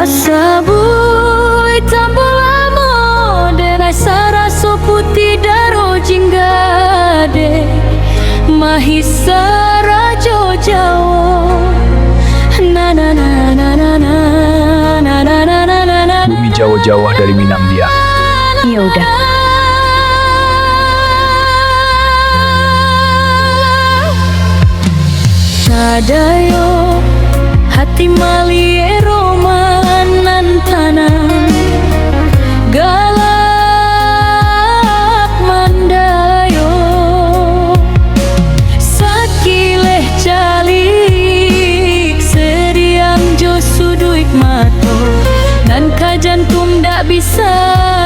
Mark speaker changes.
Speaker 1: Sabui tambulamo denai saraso putih daro jinggade mahisa rajo Jawa na na na na na na na na na na na.
Speaker 2: Bumi Jawa-Jawa dari Minang dia.
Speaker 1: Ya udah. Nadayo hati mali romanan tanah galak mandayo sakileh calik seriang jo suduik mato dan kajantum dak bisa